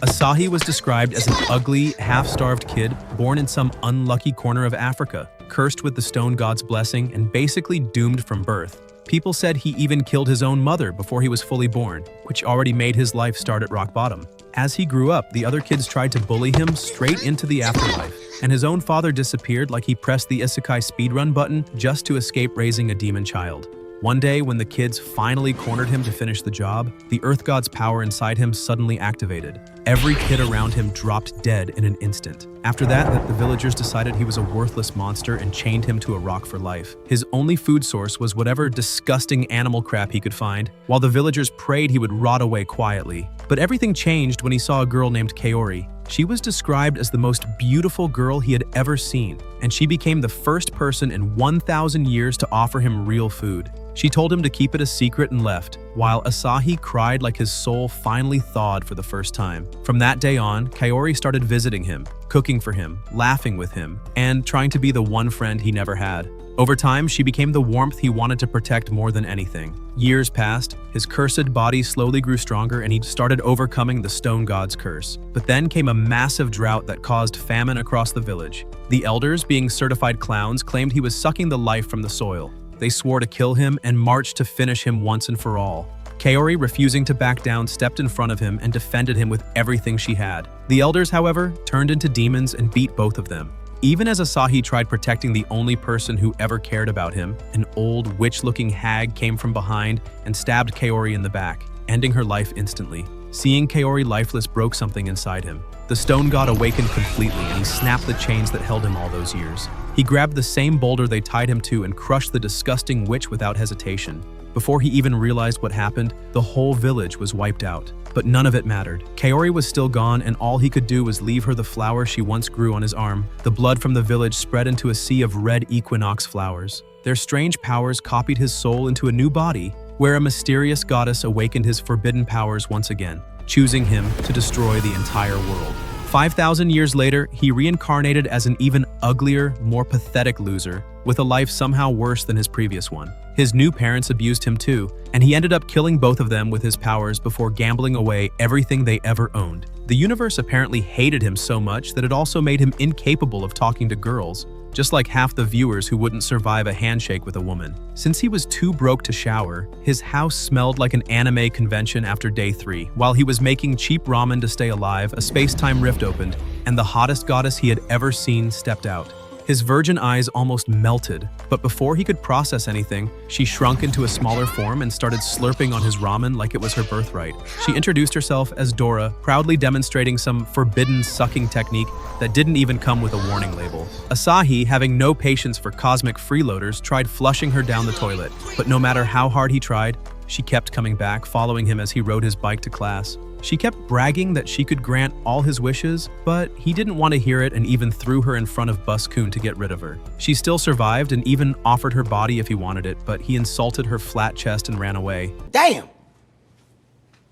Asahi was described as an ugly, half-starved kid born in some unlucky corner of Africa, cursed with the stone god's blessing and basically doomed from birth. People said he even killed his own mother before he was fully born, which already made his life start at rock bottom. As he grew up, the other kids tried to bully him straight into the afterlife, and his own father disappeared like he pressed the Isekai speedrun button just to escape raising a demon child. One day, when the kids finally cornered him to finish the job, the Earth God's power inside him suddenly activated. Every kid around him dropped dead in an instant. After that, the villagers decided he was a worthless monster and chained him to a rock for life. His only food source was whatever disgusting animal crap he could find, while the villagers prayed he would rot away quietly. But everything changed when he saw a girl named Kaori. She was described as the most beautiful girl he had ever seen, and she became the first person in 1,000 years to offer him real food. She told him to keep it a secret and left, while Asahi cried like his soul finally thawed for the first time. From that day on, Kaori started visiting him, cooking for him, laughing with him, and trying to be the one friend he never had. Over time, she became the warmth he wanted to protect more than anything. Years passed, his cursed body slowly grew stronger, and he started overcoming the stone god's curse. But then came a massive drought that caused famine across the village. The elders, being certified clowns, claimed he was sucking the life from the soil. They swore to kill him and marched to finish him once and for all. Kaori, refusing to back down, stepped in front of him and defended him with everything she had. The elders, however, turned into demons and beat both of them. Even as Asahi tried protecting the only person who ever cared about him, an old witch-looking hag came from behind and stabbed Kaori in the back, ending her life instantly. Seeing Kaori lifeless broke something inside him. The stone god awakened completely, and he snapped the chains that held him all those years. He grabbed the same boulder they tied him to and crushed the disgusting witch without hesitation. Before he even realized what happened, the whole village was wiped out. But none of it mattered. Kaori was still gone, and all he could do was leave her the flower she once grew on his arm. The blood from the village spread into a sea of red equinox flowers. Their strange powers copied his soul into a new body, where a mysterious goddess awakened his forbidden powers once again, choosing him to destroy the entire world. 5,000 years later, he reincarnated as an even uglier, more pathetic loser, with a life somehow worse than his previous one. His new parents abused him too, and he ended up killing both of them with his powers before gambling away everything they ever owned. The universe apparently hated him so much that it also made him incapable of talking to girls, just like half the viewers who wouldn't survive a handshake with a woman. Since he was too broke to shower, his house smelled like an anime convention after day 3. While he was making cheap ramen to stay alive, a space-time rift opened, and the hottest goddess he had ever seen stepped out. His virgin eyes almost melted, but before he could process anything, she shrunk into a smaller form and started slurping on his ramen like it was her birthright. She introduced herself as Dora, proudly demonstrating some forbidden sucking technique that didn't even come with a warning label. Asahi, having no patience for cosmic freeloaders, tried flushing her down the toilet, but no matter how hard he tried, she kept coming back, following him as he rode his bike to class. She kept bragging that she could grant all his wishes, but he didn't want to hear it and even threw her in front of Bus-kun to get rid of her. She still survived and even offered her body if he wanted it, but he insulted her flat chest and ran away. Damn!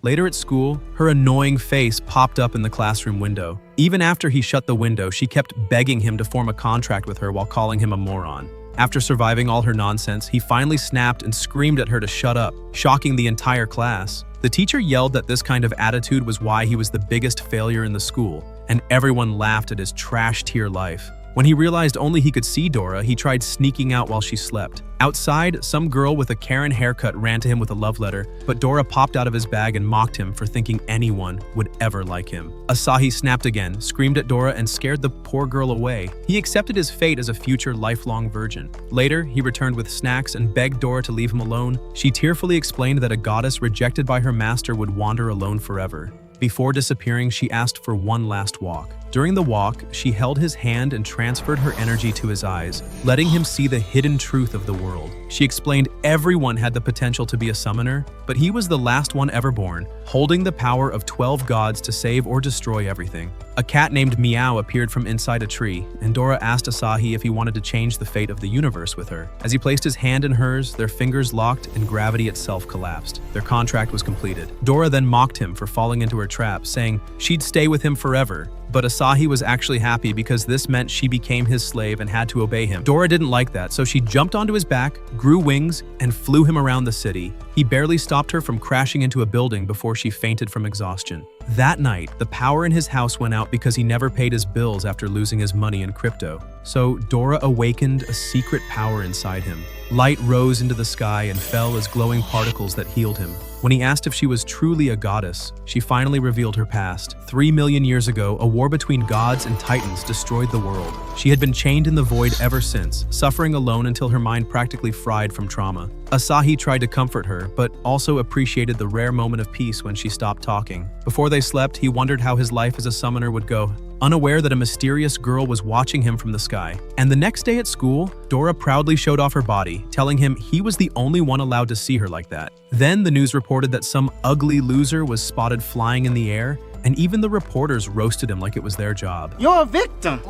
Later at school, her annoying face popped up in the classroom window. Even after he shut the window, she kept begging him to form a contract with her while calling him a moron. After surviving all her nonsense, he finally snapped and screamed at her to shut up, shocking the entire class. The teacher yelled that this kind of attitude was why he was the biggest failure in the school, and everyone laughed at his trash-tier life. When he realized only he could see Dora, he tried sneaking out while she slept. Outside, some girl with a Karen haircut ran to him with a love letter, but Dora popped out of his bag and mocked him for thinking anyone would ever like him. Asahi snapped again, screamed at Dora, and scared the poor girl away. He accepted his fate as a future lifelong virgin. Later, he returned with snacks and begged Dora to leave him alone. She tearfully explained that a goddess rejected by her master would wander alone forever. Before disappearing, she asked for one last walk. During the walk, she held his hand and transferred her energy to his eyes, letting him see the hidden truth of the world. She explained everyone had the potential to be a summoner, but he was the last one ever born, holding the power of 12 gods to save or destroy everything. A cat named Meow appeared from inside a tree, and Dora asked Asahi if he wanted to change the fate of the universe with her. As he placed his hand in hers, their fingers locked and gravity itself collapsed. Their contract was completed. Dora then mocked him for falling into her trap, saying she'd stay with him forever. But Asahi was actually happy because this meant she became his slave and had to obey him. Dora didn't like that, so she jumped onto his back, grew wings, and flew him around the city. He barely stopped her from crashing into a building before she fainted from exhaustion. That night, the power in his house went out because he never paid his bills after losing his money in crypto. So Dora awakened a secret power inside him. Light rose into the sky and fell as glowing particles that healed him. When he asked if she was truly a goddess, she finally revealed her past. 3 million years ago, a war between gods and titans destroyed the world. She had been chained in the void ever since, suffering alone until her mind practically fried from trauma. Asahi tried to comfort her, but also appreciated the rare moment of peace when she stopped talking. Before they slept, he wondered how his life as a summoner would go, unaware that a mysterious girl was watching him from the sky. And the next day at school, Dora proudly showed off her body, telling him he was the only one allowed to see her like that. Then the news reported that some ugly loser was spotted flying in the air, and even the reporters roasted him like it was their job. You're a victim!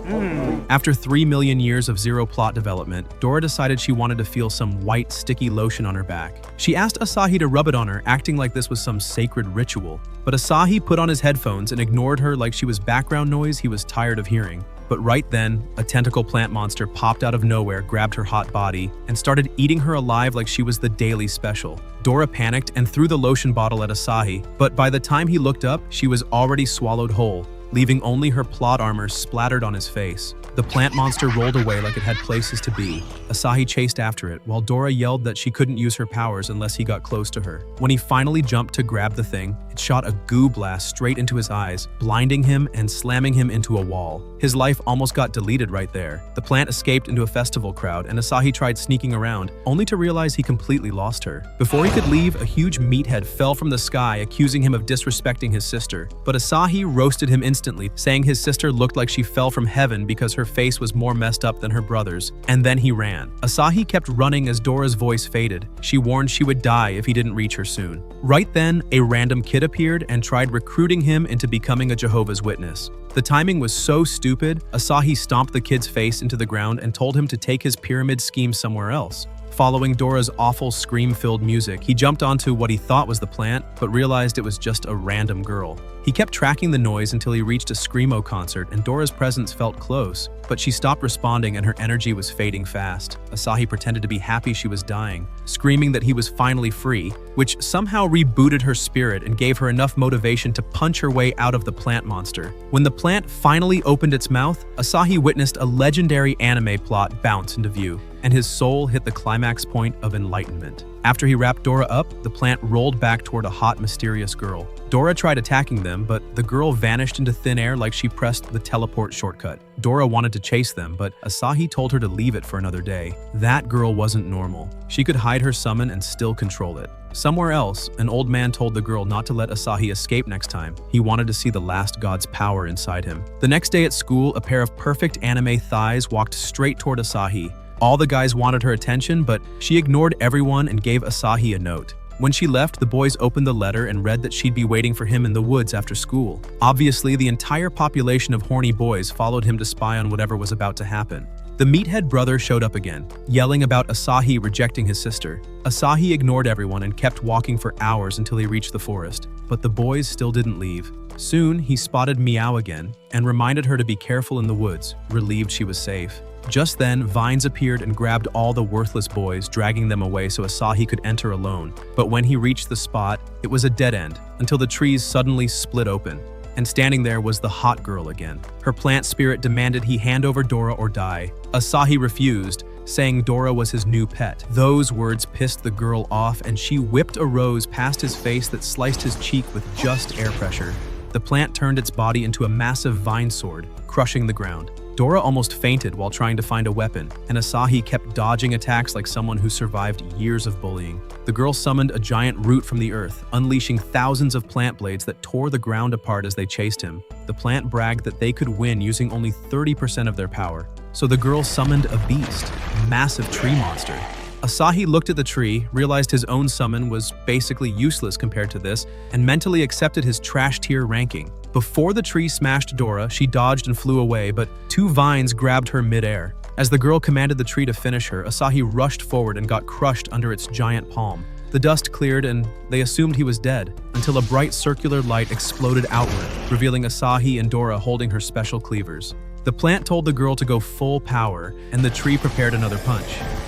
After 3 million years of zero plot development, Dora decided she wanted to feel some white, sticky lotion on her back. She asked Asahi to rub it on her, acting like this was some sacred ritual. But Asahi put on his headphones and ignored her like she was background noise he was tired of hearing. But right then, a tentacle plant monster popped out of nowhere, grabbed her hot body, and started eating her alive like she was the daily special. Dora panicked and threw the lotion bottle at Asahi, but by the time he looked up, she was already swallowed whole, leaving only her plot armor splattered on his face. The plant monster rolled away like it had places to be. Asahi chased after it, while Dora yelled that she couldn't use her powers unless he got close to her. When he finally jumped to grab the thing, it shot a goo blast straight into his eyes, blinding him and slamming him into a wall. His life almost got deleted right there. The plant escaped into a festival crowd, and Asahi tried sneaking around, only to realize he completely lost her. Before he could leave, a huge meathead fell from the sky, accusing him of disrespecting his sister. But Asahi roasted him instantly, saying his sister looked like she fell from heaven because her face was more messed up than her brother's, and then he ran. Asahi kept running as Dora's voice faded. She warned she would die if he didn't reach her soon. Right then, a random kid appeared and tried recruiting him into becoming a Jehovah's Witness. The timing was so stupid, Asahi stomped the kid's face into the ground and told him to take his pyramid scheme somewhere else. Following Dora's awful scream-filled music, he jumped onto what he thought was the plant, but realized it was just a random girl. He kept tracking the noise until he reached a Screamo concert, and Dora's presence felt close, but she stopped responding and her energy was fading fast. Asahi pretended to be happy she was dying, screaming that he was finally free, which somehow rebooted her spirit and gave her enough motivation to punch her way out of the plant monster. When the plant finally opened its mouth, Asahi witnessed a legendary anime plot bounce into view, and his soul hit the climax point of enlightenment. After he wrapped Dora up, the plant rolled back toward a hot, mysterious girl. Dora tried attacking them, but the girl vanished into thin air like she pressed the teleport shortcut. Dora wanted to chase them, but Asahi told her to leave it for another day. That girl wasn't normal. She could hide her summon and still control it. Somewhere else, an old man told the girl not to let Asahi escape next time. He wanted to see the last god's power inside him. The next day at school, a pair of perfect anime thighs walked straight toward Asahi. All the guys wanted her attention, but she ignored everyone and gave Asahi a note. When she left, the boys opened the letter and read that she'd be waiting for him in the woods after school. Obviously, the entire population of horny boys followed him to spy on whatever was about to happen. The meathead brother showed up again, yelling about Asahi rejecting his sister. Asahi ignored everyone and kept walking for hours until he reached the forest, but the boys still didn't leave. Soon, he spotted Meow again and reminded her to be careful in the woods, relieved she was safe. Just then, vines appeared and grabbed all the worthless boys, dragging them away so Asahi could enter alone. But when he reached the spot, it was a dead end, until the trees suddenly split open. And standing there was the hot girl again. Her plant spirit demanded he hand over Dora or die. Asahi refused, saying Dora was his new pet. Those words pissed the girl off, and she whipped a rose past his face that sliced his cheek with just air pressure. The plant turned its body into a massive vine sword, crushing the ground. Dora almost fainted while trying to find a weapon, and Asahi kept dodging attacks like someone who survived years of bullying. The girl summoned a giant root from the earth, unleashing thousands of plant blades that tore the ground apart as they chased him. The plant bragged that they could win using only 30% of their power. So the girl summoned a beast, a massive tree monster. Asahi looked at the tree, realized his own summon was basically useless compared to this, and mentally accepted his trash tier ranking. Before the tree smashed Dora, she dodged and flew away, but two vines grabbed her midair. As the girl commanded the tree to finish her, Asahi rushed forward and got crushed under its giant palm. The dust cleared and they assumed he was dead, until a bright circular light exploded outward, revealing Asahi and Dora holding her special cleavers. The plant told the girl to go full power, and the tree prepared another punch.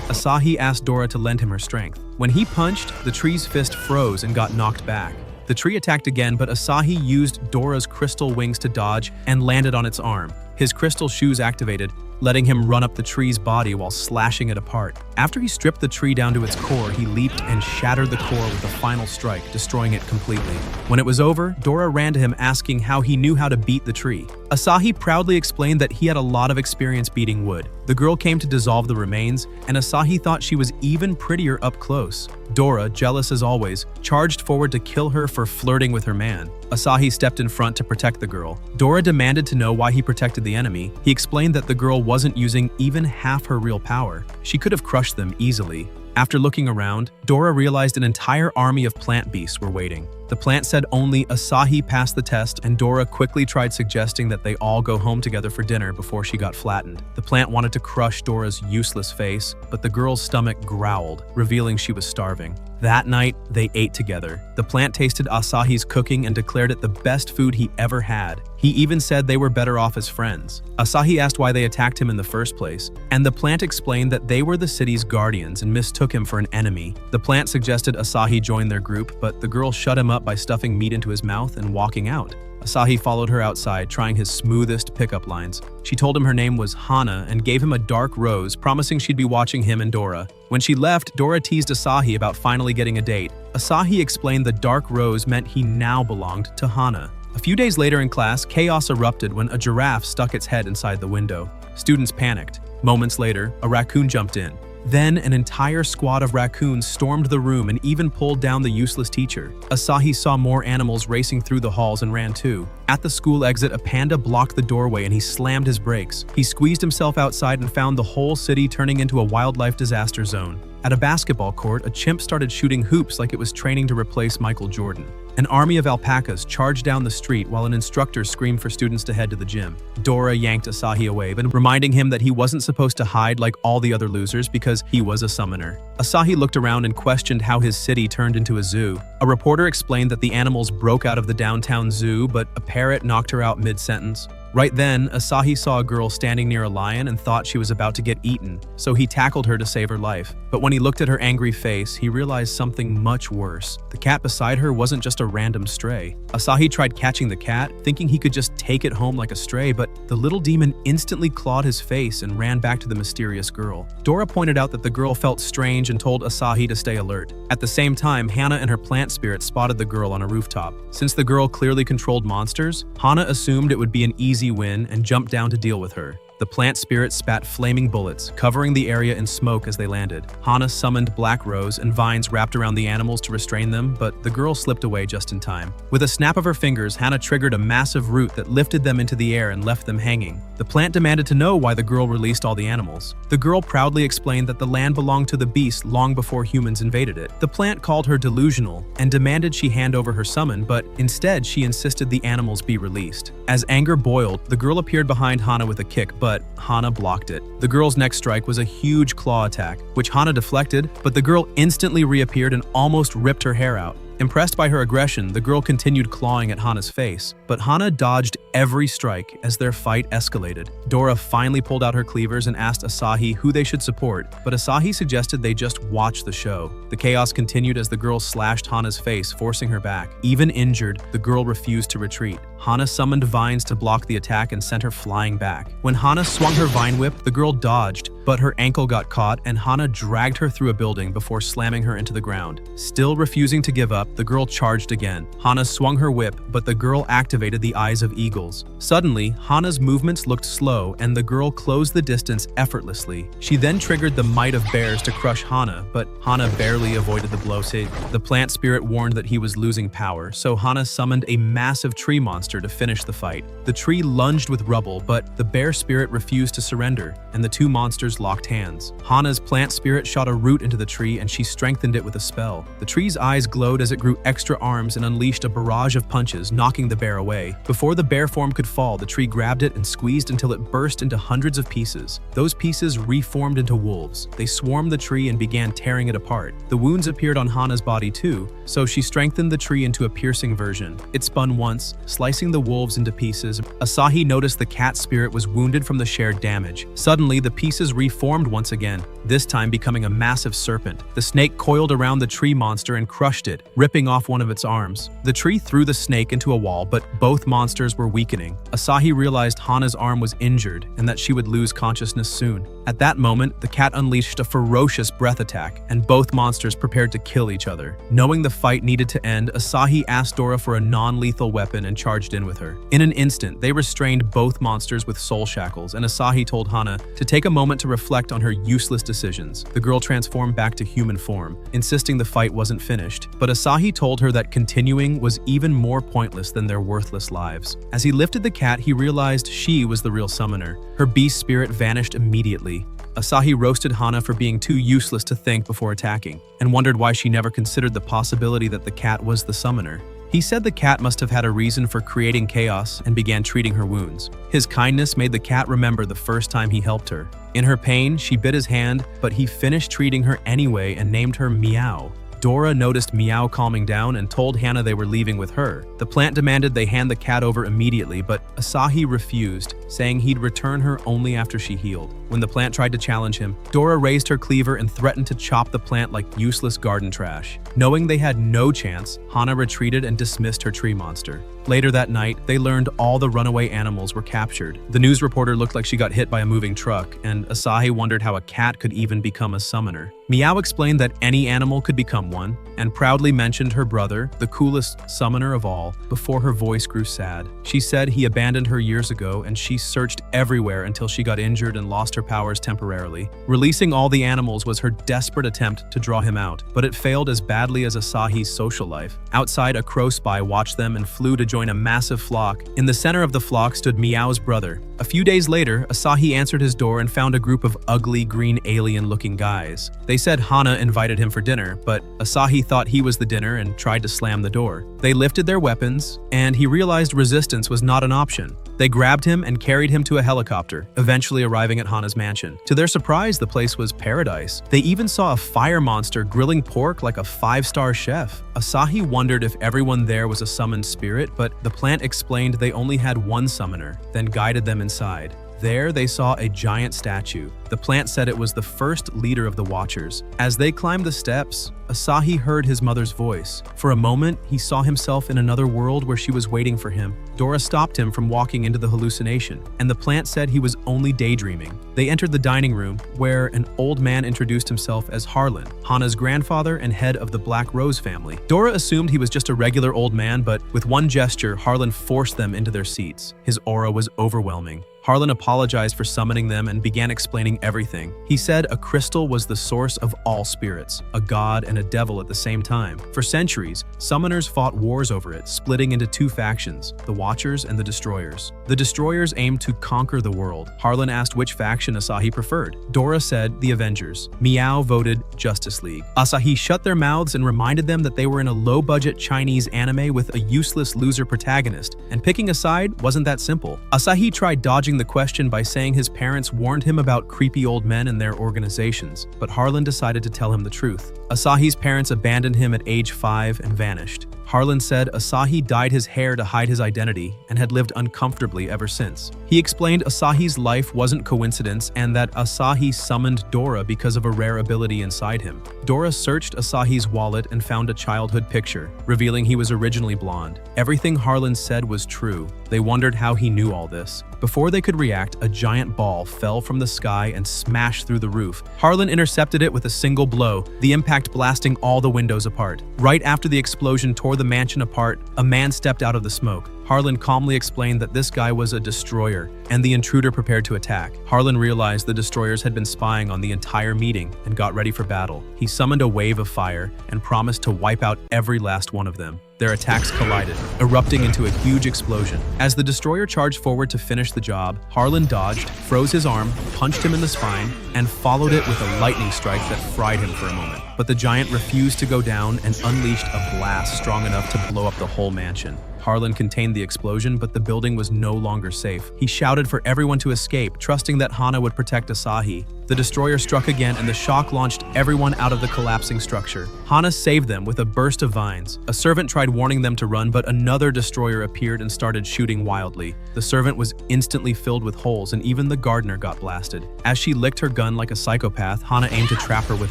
Asahi asked Dora to lend him her strength. When he punched, the tree's fist froze and got knocked back. The tree attacked again, but Asahi used Dora's crystal wings to dodge and landed on its arm. His crystal shoes activated, letting him run up the tree's body while slashing it apart. After he stripped the tree down to its core, he leaped and shattered the core with a final strike, destroying it completely. When it was over, Dora ran to him asking how he knew how to beat the tree. Asahi proudly explained that he had a lot of experience beating wood. The girl came to dissolve the remains, and Asahi thought she was even prettier up close. Dora, jealous as always, charged forward to kill her for flirting with her man. Asahi stepped in front to protect the girl. Dora demanded to know why he protected the enemy. He explained that the girl wasn't using even half her real power. She could have crushed them easily. After looking around, Dora realized an entire army of plant beasts were waiting. The plant said only Asahi passed the test, and Dora quickly tried suggesting that they all go home together for dinner before she got flattened. The plant wanted to crush Dora's useless face, but the girl's stomach growled, revealing she was starving. That night, they ate together. The plant tasted Asahi's cooking and declared it the best food he ever had. He even said they were better off as friends. Asahi asked why they attacked him in the first place, and the plant explained that they were the city's guardians and mistook him for an enemy. The plant suggested Asahi join their group, but the girl shut him up by stuffing meat into his mouth and walking out. Asahi followed her outside, trying his smoothest pickup lines. She told him her name was Hana and gave him a dark rose, promising she'd be watching him and Dora. When she left, Dora teased Asahi about finally getting a date. Asahi explained the dark rose meant he now belonged to Hana. A few days later in class, chaos erupted when a giraffe stuck its head inside the window. Students panicked. Moments later, a raccoon jumped in. Then, an entire squad of raccoons stormed the room and even pulled down the useless teacher. Asahi saw more animals racing through the halls and ran too. At the school exit, a panda blocked the doorway and he slammed his brakes. He squeezed himself outside and found the whole city turning into a wildlife disaster zone. At a basketball court, a chimp started shooting hoops like it was training to replace Michael Jordan. An army of alpacas charged down the street while an instructor screamed for students to head to the gym. Dora yanked Asahi away, but reminding him that he wasn't supposed to hide like all the other losers because he was a summoner. Asahi looked around and questioned how his city turned into a zoo. A reporter explained that the animals broke out of the downtown zoo, but a parrot knocked her out mid-sentence. Right then, Asahi saw a girl standing near a lion and thought she was about to get eaten, so he tackled her to save her life. But when he looked at her angry face, he realized something much worse. The cat beside her wasn't just a random stray. Asahi tried catching the cat, thinking he could just take it home like a stray, but the little demon instantly clawed his face and ran back to the mysterious girl. Dora pointed out that the girl felt strange and told Asahi to stay alert. At the same time, Hana and her plant spirit spotted the girl on a rooftop. Since the girl clearly controlled monsters, Hana assumed it would be an easy win and jumped down to deal with her. The plant spirit spat flaming bullets, covering the area in smoke as they landed. Hana summoned Black Rose and vines wrapped around the animals to restrain them, but the girl slipped away just in time. With a snap of her fingers, Hana triggered a massive root that lifted them into the air and left them hanging. The plant demanded to know why the girl released all the animals. The girl proudly explained that the land belonged to the beast long before humans invaded it. The plant called her delusional and demanded she hand over her summon, but instead she insisted the animals be released. As anger boiled, the girl appeared behind Hana with a kick, but Hana blocked it. The girl's next strike was a huge claw attack, which Hana deflected, but the girl instantly reappeared and almost ripped her hair out. Impressed by her aggression, the girl continued clawing at Hana's face, but Hana dodged every strike as their fight escalated. Dora finally pulled out her cleavers and asked Asahi who they should support, but Asahi suggested they just watch the show. The chaos continued as the girl slashed Hana's face, forcing her back. Even injured, the girl refused to retreat. Hana summoned vines to block the attack and sent her flying back. When Hana swung her vine whip, the girl dodged, but her ankle got caught and Hana dragged her through a building before slamming her into the ground. Still refusing to give up, the girl charged again. Hana swung her whip, but the girl activated the eyes of eagles. Suddenly, Hana's movements looked slow and the girl closed the distance effortlessly. She then triggered the might of bears to crush Hana, but Hana barely avoided the blow. The plant spirit warned that he was losing power, so Hana summoned a massive tree monster to finish the fight. The tree lunged with rubble, but the bear spirit refused to surrender, and the two monsters locked hands. Hana's plant spirit shot a root into the tree and she strengthened it with a spell. The tree's eyes glowed as it grew extra arms and unleashed a barrage of punches, knocking the bear away. Before the bear form could fall, the tree grabbed it and squeezed until it burst into hundreds of pieces. Those pieces reformed into wolves. They swarmed the tree and began tearing it apart. The wounds appeared on Hana's body too, so she strengthened the tree into a piercing version. It spun once, slicing the wolves into pieces. Asahi noticed the cat spirit was wounded from the shared damage. Suddenly, the pieces reformed once again, this time becoming a massive serpent. The snake coiled around the tree monster and crushed it, ripping off one of its arms. The tree threw the snake into a wall, but both monsters were weakening. Asahi realized Hana's arm was injured and that she would lose consciousness soon. At that moment, the cat unleashed a ferocious breath attack, and both monsters prepared to kill each other. Knowing the fight needed to end, Asahi asked Dora for a non-lethal weapon and charged in with her. In an instant, they restrained both monsters with soul shackles, and Asahi told Hana to take a moment to reflect on her useless decisions. The girl transformed back to human form, insisting the fight wasn't finished, but Asahi told her that continuing was even more pointless than their worthless lives. As he lifted the cat, he realized she was the real summoner. Her beast spirit vanished immediately. Asahi roasted Hana for being too useless to think before attacking, and wondered why she never considered the possibility that the cat was the summoner. He said the cat must have had a reason for creating chaos and began treating her wounds. His kindness made the cat remember the first time he helped her. In her pain, she bit his hand, but he finished treating her anyway and named her Meow. Dora noticed Meow calming down and told Hana they were leaving with her. The plant demanded they hand the cat over immediately, but Asahi refused, saying he'd return her only after she healed. When the plant tried to challenge him, Dora raised her cleaver and threatened to chop the plant like useless garden trash. Knowing they had no chance, Hana retreated and dismissed her tree monster. Later that night, they learned all the runaway animals were captured. The news reporter looked like she got hit by a moving truck, and Asahi wondered how a cat could even become a summoner. Meow explained that any animal could become one, and proudly mentioned her brother, the coolest summoner of all, before her voice grew sad. She said he abandoned her years ago, and she searched everywhere until she got injured and lost her powers temporarily. Releasing all the animals was her desperate attempt to draw him out, but it failed as badly as Asahi's social life. Outside, a crow spy watched them and flew to join a massive flock. In the center of the flock stood Meow's brother. A few days later, Asahi answered his door and found a group of ugly green alien-looking guys. They said Hana invited him for dinner, but Asahi thought he was the dinner and tried to slam the door. They lifted their weapons, and he realized resistance was not an option. They grabbed him and carried him to a helicopter, eventually arriving at Hana's mansion. To their surprise, the place was paradise. They even saw a fire monster grilling pork like a 5-star chef. Asahi wondered if everyone there was a summoned spirit, but the plant explained they only had one summoner, then guided them inside. There, they saw a giant statue. The plant said it was the first leader of the Watchers. As they climbed the steps, Asahi heard his mother's voice. For a moment, he saw himself in another world where she was waiting for him. Dora stopped him from walking into the hallucination, and the plant said he was only daydreaming. They entered the dining room, where an old man introduced himself as Harlan, Hana's grandfather and head of the Black Rose family. Dora assumed he was just a regular old man, but with one gesture, Harlan forced them into their seats. His aura was overwhelming. Harlan apologized for summoning them and began explaining everything. He said a crystal was the source of all spirits, a god and a devil at the same time. For centuries, summoners fought wars over it, splitting into two factions, the Watchers and the Destroyers. The Destroyers aimed to conquer the world. Harlan asked which faction Asahi preferred. Dora said the Avengers. Meow voted Justice League. Asahi shut their mouths and reminded them that they were in a low-budget Chinese anime with a useless loser protagonist, and picking a side wasn't that simple. Asahi tried dodging the question by saying his parents warned him about creepy old men and their organizations, but Harlan decided to tell him the truth. Asahi's parents abandoned him at age 5 and vanished. Harlan said Asahi dyed his hair to hide his identity and had lived uncomfortably ever since. He explained Asahi's life wasn't coincidence and that Asahi summoned Dora because of a rare ability inside him. Dora searched Asahi's wallet and found a childhood picture, revealing he was originally blonde. Everything Harlan said was true. They wondered how he knew all this. Before they could react, a giant ball fell from the sky and smashed through the roof. Harlan intercepted it with a single blow, the impact blasting all the windows apart. Right after the explosion tore the mansion apart, a man stepped out of the smoke. Harlan calmly explained that this guy was a destroyer, and the intruder prepared to attack. Harlan realized the destroyers had been spying on the entire meeting and got ready for battle. He summoned a wave of fire and promised to wipe out every last one of them. Their attacks collided, erupting into a huge explosion. As the destroyer charged forward to finish the job, Harlan dodged, froze his arm, punched him in the spine, and followed it with a lightning strike that fried him for a moment. But the giant refused to go down and unleashed a blast strong enough to blow up the whole mansion. Harlan contained the explosion, but the building was no longer safe. He shouted for everyone to escape, trusting that Hana would protect Asahi. The destroyer struck again, and the shock launched everyone out of the collapsing structure. Hana saved them with a burst of vines. A servant tried warning them to run, but another destroyer appeared and started shooting wildly. The servant was instantly filled with holes, and even the gardener got blasted. As she licked her gun like a psychopath, Hana aimed to trap her with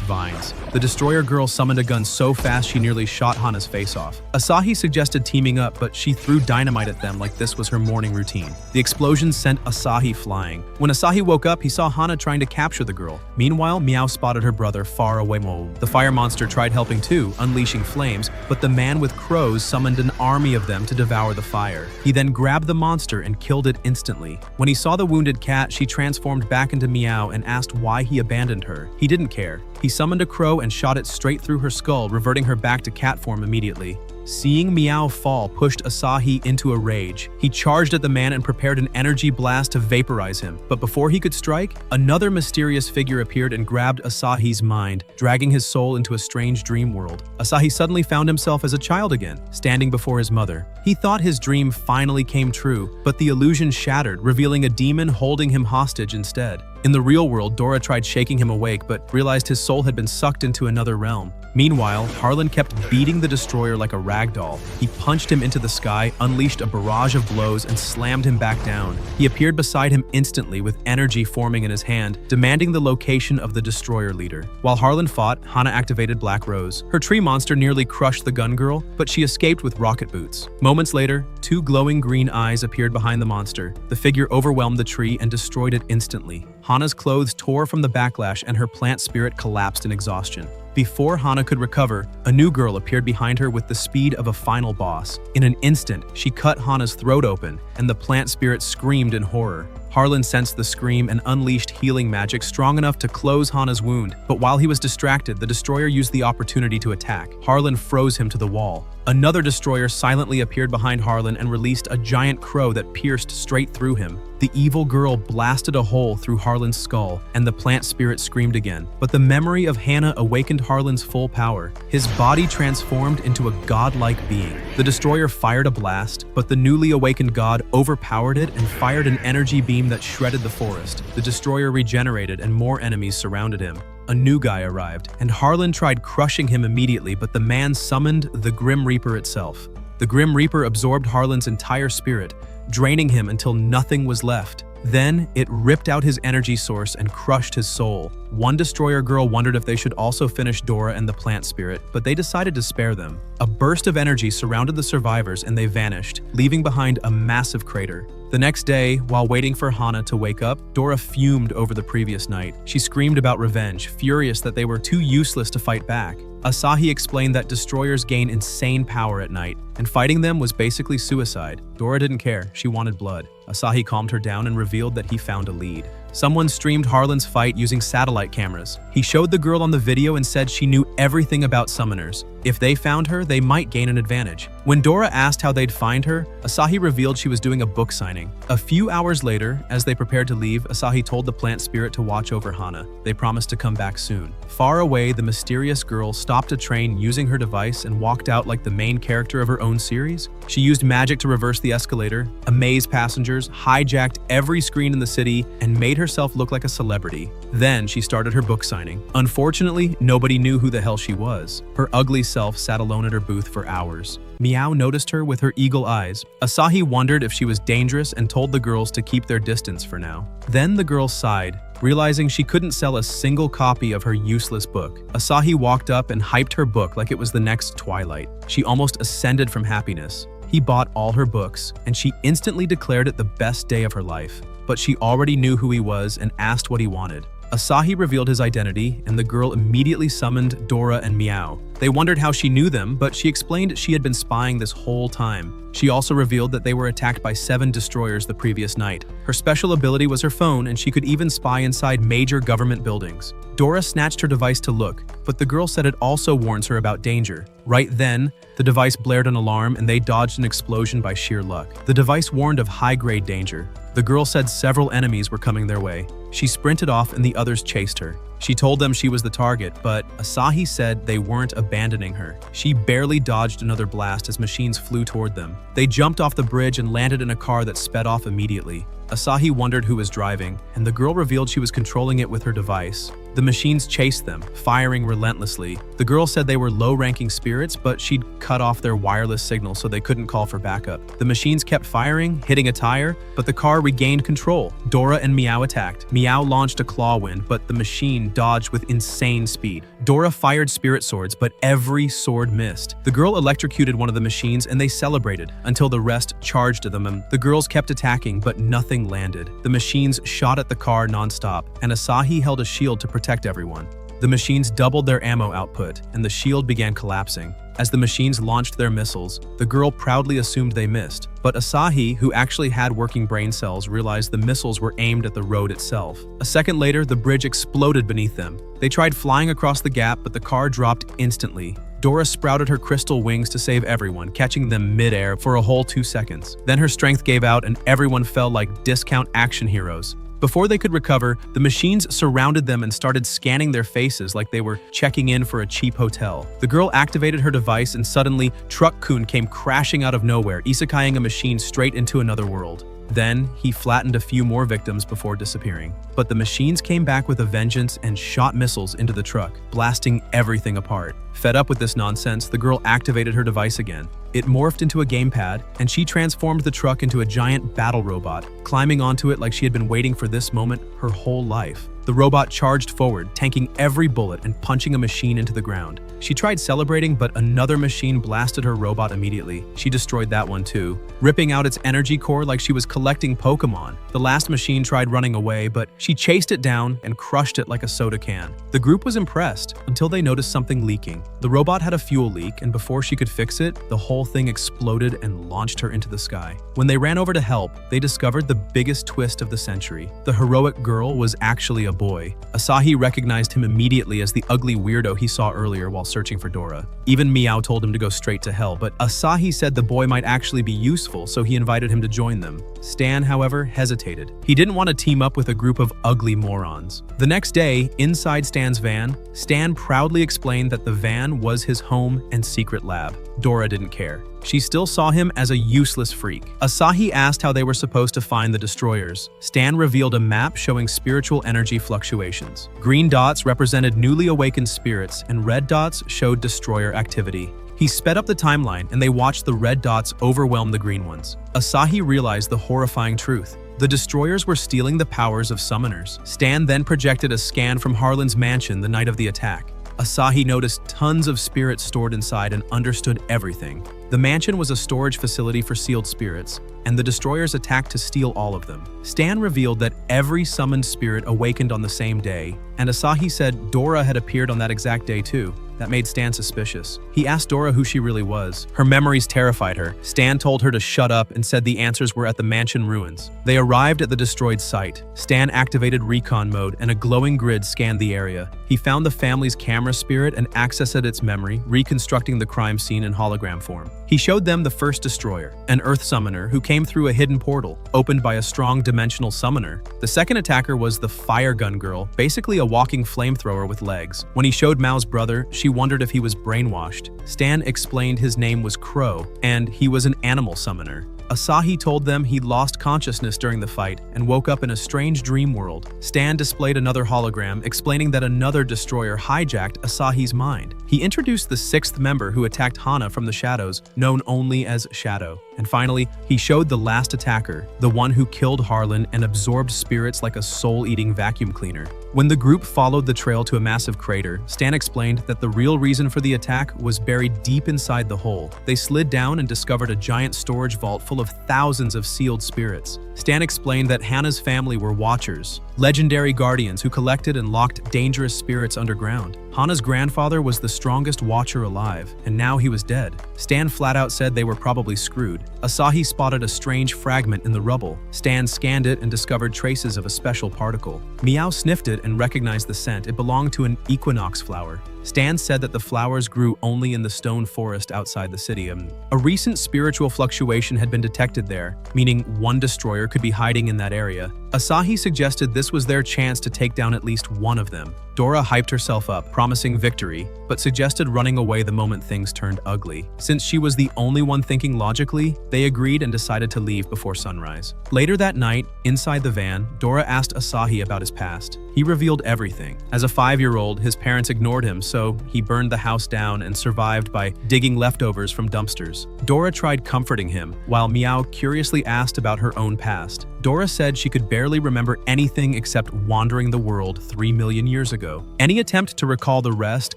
vines. The destroyer girl summoned a gun so fast she nearly shot Hana's face off. Asahi suggested teaming up, but she threw dynamite at them like this was her morning routine. The explosion sent Asahi flying. When Asahi woke up, he saw Hana trying to capture the girl. Meanwhile, Meow spotted her brother far away. The fire monster tried helping too, unleashing flames, but the man with crows summoned an army of them to devour the fire. He then grabbed the monster and killed it instantly. When he saw the wounded cat, she transformed back into Meow and asked why he abandoned her. He didn't care. He summoned a crow and shot it straight through her skull, reverting her back to cat form immediately. Seeing Meow fall pushed Asahi into a rage. He charged at the man and prepared an energy blast to vaporize him. But before he could strike, another mysterious figure appeared and grabbed Asahi's mind, dragging his soul into a strange dream world. Asahi suddenly found himself as a child again, standing before his mother. He thought his dream finally came true, but the illusion shattered, revealing a demon holding him hostage instead. In the real world, Dora tried shaking him awake, but realized his soul had been sucked into another realm. Meanwhile, Harlan kept beating the destroyer like a rag doll. He punched him into the sky, unleashed a barrage of blows, and slammed him back down. He appeared beside him instantly with energy forming in his hand, demanding the location of the destroyer leader. While Harlan fought, Hana activated Black Rose. Her tree monster nearly crushed the gun girl, but she escaped with rocket boots. Moments later, two glowing green eyes appeared behind the monster. The figure overwhelmed the tree and destroyed it instantly. Hana's clothes tore from the backlash and her plant spirit collapsed in exhaustion. Before Hana could recover, a new girl appeared behind her with the speed of a final boss. In an instant, she cut Hana's throat open, and the plant spirit screamed in horror. Harlan sensed the scream and unleashed healing magic strong enough to close Hana's wound, but while he was distracted, the destroyer used the opportunity to attack. Harlan froze him to the wall. Another destroyer silently appeared behind Harlan and released a giant crow that pierced straight through him. The evil girl blasted a hole through Harlan's skull, and the plant spirit screamed again. But the memory of Hana awakened Harlan's full power. His body transformed into a godlike being. The destroyer fired a blast, but the newly awakened god overpowered it and fired an energy beam that shredded the forest. The destroyer regenerated and more enemies surrounded him. A new guy arrived, and Harlan tried crushing him immediately, but the man summoned the Grim Reaper itself. The Grim Reaper absorbed Harlan's entire spirit, draining him until nothing was left. Then, it ripped out his energy source and crushed his soul. One destroyer girl wondered if they should also finish Dora and the plant spirit, but they decided to spare them. A burst of energy surrounded the survivors and they vanished, leaving behind a massive crater. The next day, while waiting for Hana to wake up, Dora fumed over the previous night. She screamed about revenge, furious that they were too useless to fight back. Asahi explained that destroyers gain insane power at night, and fighting them was basically suicide. Dora didn't care, she wanted blood. Asahi calmed her down and revealed that he found a lead. Someone streamed Harlan's fight using satellite cameras. He showed the girl on the video and said she knew everything about summoners. If they found her, they might gain an advantage. When Dora asked how they'd find her, Asahi revealed she was doing a book signing. A few hours later, as they prepared to leave, Asahi told the plant spirit to watch over Hana. They promised to come back soon. Far away, the mysterious girl stopped a train using her device and walked out like the main character of her own series. She used magic to reverse the escalator, amazed passengers, hijacked every screen in the city, and made herself look like a celebrity. Then she started her book signing. Unfortunately, nobody knew who the hell she was. Her ugly self sat alone at her booth for hours. Meow noticed her with her eagle eyes. Asahi wondered if she was dangerous and told the girls to keep their distance for now. Then the girl sighed, realizing she couldn't sell a single copy of her useless book. Asahi walked up and hyped her book like it was the next Twilight. She almost ascended from happiness. He bought all her books, and she instantly declared it the best day of her life. But she already knew who he was and asked what he wanted. Asahi revealed his identity, and the girl immediately summoned Dora and Meow. They wondered how she knew them, but she explained she had been spying this whole time. She also revealed that they were attacked by 7 destroyers the previous night. Her special ability was her phone, and she could even spy inside major government buildings. Dora snatched her device to look, but the girl said it also warns her about danger. Right then, the device blared an alarm and they dodged an explosion by sheer luck. The device warned of high-grade danger. The girl said several enemies were coming their way. She sprinted off and the others chased her. She told them she was the target, but Asahi said they weren't abandoning her. She barely dodged another blast as machines flew toward them. They jumped off the bridge and landed in a car that sped off immediately. Asahi wondered who was driving, and the girl revealed she was controlling it with her device. The machines chased them, firing relentlessly. The girl said they were low-ranking spirits, but she'd cut off their wireless signal so they couldn't call for backup. The machines kept firing, hitting a tire, but the car regained control. Dora and Meow attacked. Meow launched a claw wind, but the machine dodged with insane speed. Dora fired spirit swords, but every sword missed. The girl electrocuted one of the machines, and they celebrated until the rest charged at them, and the girls kept attacking, but nothing landed. The machines shot at the car nonstop, and Asahi held a shield to protect everyone. The machines doubled their ammo output, and the shield began collapsing. As the machines launched their missiles, the girl proudly assumed they missed. But Asahi, who actually had working brain cells, realized the missiles were aimed at the road itself. A second later, the bridge exploded beneath them. They tried flying across the gap, but the car dropped instantly. Dora sprouted her crystal wings to save everyone, catching them mid-air for a whole 2 seconds. Then her strength gave out and everyone fell like discount action heroes. Before they could recover, the machines surrounded them and started scanning their faces like they were checking in for a cheap hotel. The girl activated her device and suddenly, Truck-kun came crashing out of nowhere, isekaiing a machine straight into another world. Then, he flattened a few more victims before disappearing. But the machines came back with a vengeance and shot missiles into the truck, blasting everything apart. Fed up with this nonsense, the girl activated her device again. It morphed into a gamepad, and she transformed the truck into a giant battle robot, climbing onto it like she had been waiting for this moment her whole life. The robot charged forward, tanking every bullet and punching a machine into the ground. She tried celebrating, but another machine blasted her robot immediately. She destroyed that one too, ripping out its energy core like she was collecting Pokemon. The last machine tried running away, but she chased it down and crushed it like a soda can. The group was impressed until they noticed something leaking. The robot had a fuel leak, and before she could fix it, the whole thing exploded and launched her into the sky. When they ran over to help, they discovered the biggest twist of the century. The heroic girl was actually a boy. Asahi recognized him immediately as the ugly weirdo he saw earlier while searching for Dora. Even Meow told him to go straight to hell, but Asahi said the boy might actually be useful, so he invited him to join them. Stan, however, hesitated. He didn't want to team up with a group of ugly morons. The next day, inside Stan's van, Stan proudly explained that the van was his home and secret lab. Dora didn't care. She still saw him as a useless freak. Asahi asked how they were supposed to find the destroyers. Stan revealed a map showing spiritual energy fluctuations. Green dots represented newly awakened spirits, and red dots showed destroyer activity. He sped up the timeline, and they watched the red dots overwhelm the green ones. Asahi realized the horrifying truth. The destroyers were stealing the powers of summoners. Stan then projected a scan from Harlan's mansion the night of the attack. Asahi noticed tons of spirits stored inside and understood everything. The mansion was a storage facility for sealed spirits, and the destroyers attacked to steal all of them. Stan revealed that every summoned spirit awakened on the same day, and Asahi said Dora had appeared on that exact day too. That made Stan suspicious. He asked Dora who she really was. Her memories terrified her. Stan told her to shut up and said the answers were at the mansion ruins. They arrived at the destroyed site. Stan activated recon mode and a glowing grid scanned the area. He found the family's camera spirit and accessed its memory, reconstructing the crime scene in hologram form. He showed them the first destroyer, an earth summoner who came through a hidden portal, opened by a strong dimensional summoner. The second attacker was the fire gun girl, basically a walking flamethrower with legs. When he showed Mao's brother, she wondered if he was brainwashed. Stan explained his name was Crow, and he was an animal summoner. Asahi told them he lost consciousness during the fight and woke up in a strange dream world. Stan displayed another hologram explaining that another destroyer hijacked Asahi's mind. He introduced the sixth member who attacked Hana from the shadows, known only as Shadow. And finally, he showed the last attacker, the one who killed Harlan and absorbed spirits like a soul-eating vacuum cleaner. When the group followed the trail to a massive crater, Stan explained that the real reason for the attack was buried deep inside the hole. They slid down and discovered a giant storage vault full of thousands of sealed spirits. Stan explained that Hannah's family were Watchers, legendary guardians who collected and locked dangerous spirits underground. Hana's grandfather was the strongest Watcher alive, and now he was dead. Stan flat out said they were probably screwed. Asahi spotted a strange fragment in the rubble. Stan scanned it and discovered traces of a special particle. Meow sniffed it and recognized the scent. It belonged to an equinox flower. Stan said that the flowers grew only in the stone forest outside the city. A recent spiritual fluctuation had been detected there, meaning one destroyer could be hiding in that area. Asahi suggested this was their chance to take down at least one of them. Dora hyped herself up, promising victory, but suggested running away the moment things turned ugly. Since she was the only one thinking logically, they agreed and decided to leave before sunrise. Later that night, inside the van, Dora asked Asahi about his past. He revealed everything. As a 5-year-old, his parents ignored him, so he burned the house down and survived by digging leftovers from dumpsters. Dora tried comforting him, while Meow curiously asked about her own past. Dora said she could barely remember anything except wandering the world 3 million years ago. Any attempt to recall the rest